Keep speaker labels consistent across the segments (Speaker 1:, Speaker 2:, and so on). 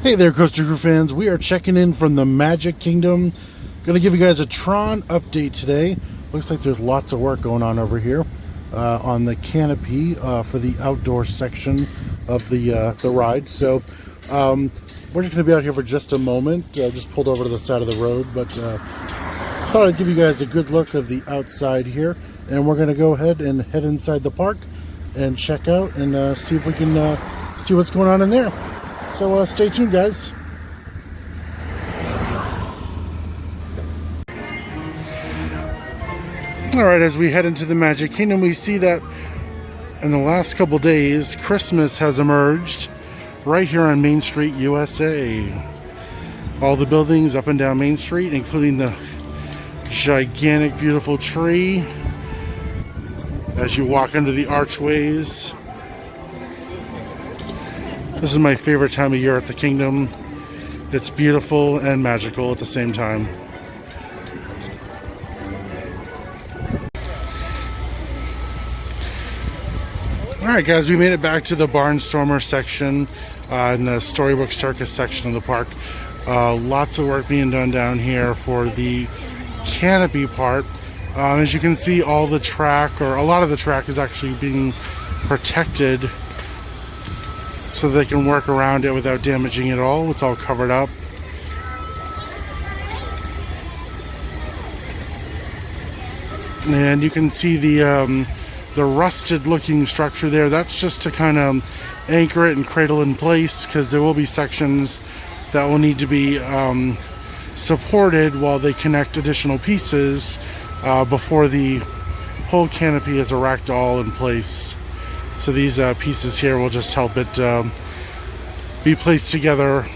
Speaker 1: Hey there, Coaster Crew fans. We are checking in from the Magic Kingdom. Going to give you guys a Tron update today. Looks like there's lots of work going on over here on the canopy for the outdoor section of the ride. So we're just going to be out here for just a moment. Just pulled over to the side of the road, but thought I'd give you guys a good look of the outside here. And we're going to go ahead and head inside the park and check out and see if we can see what's going on in there. So stay tuned, guys. Alright, as we head into the Magic Kingdom, we see that in the last couple days, Christmas has emerged right here on Main Street, USA. All the buildings up and down Main Street, including the gigantic, beautiful tree. As you walk under the archways. This is my favorite time of year at the Kingdom. It's beautiful and magical at the same time. Alright guys, we made it back to the Barnstormer section in the Storybook Circus section of the park. Lots of work being done down here for the canopy part. As you can see, all the track, or a lot of the track, is actually being protected so they can work around it without damaging it at all. It's all covered up. And you can see the rusted looking structure there. That's just to kind of anchor it and cradle in place, because there will be sections that will need to be supported while they connect additional pieces before the whole canopy is erect all in place. So these pieces here will just help it be placed together.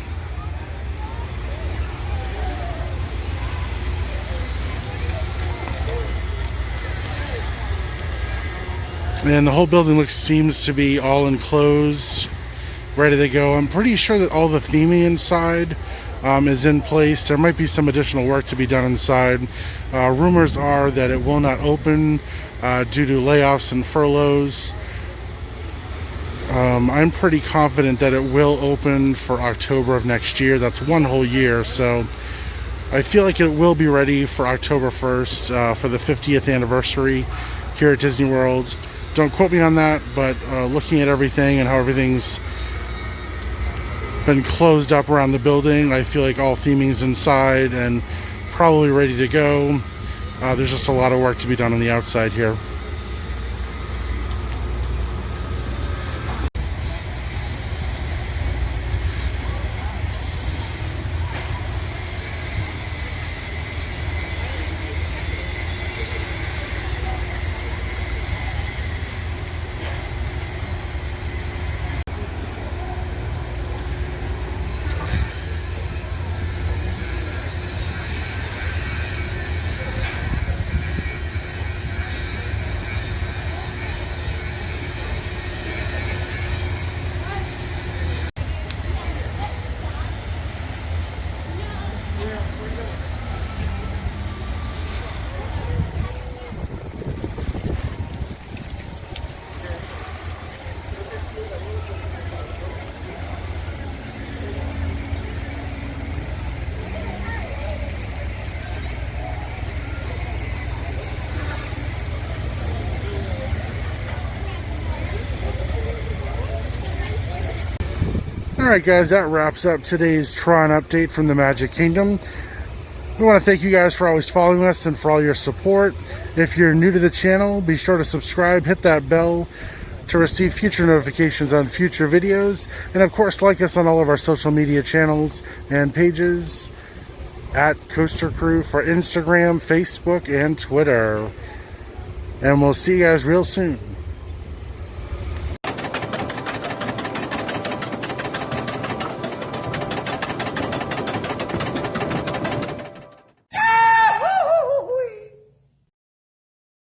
Speaker 1: And the whole building seems to be all enclosed, ready to go. I'm pretty sure that all the theming inside is in place. There might be some additional work to be done inside. Rumors are that it will not open due to layoffs and furloughs. I'm pretty confident that it will open for October of next year. That's one whole year, so I feel like it will be ready for October 1st for the 50th anniversary here at Disney World. Don't quote me on that, but looking at everything and how everything's been closed up around the building, I feel like all theming's inside and probably ready to go. There's just a lot of work to be done on the outside here. Alright guys, that wraps up today's Tron update from the Magic Kingdom. We want to thank you guys for always following us and for all your support. If you're new to the channel, be sure to subscribe, hit that bell to receive future notifications on future videos. And of course, like us on all of our social media channels and pages at Coaster Crew for Instagram, Facebook, and Twitter. And we'll see you guys real soon.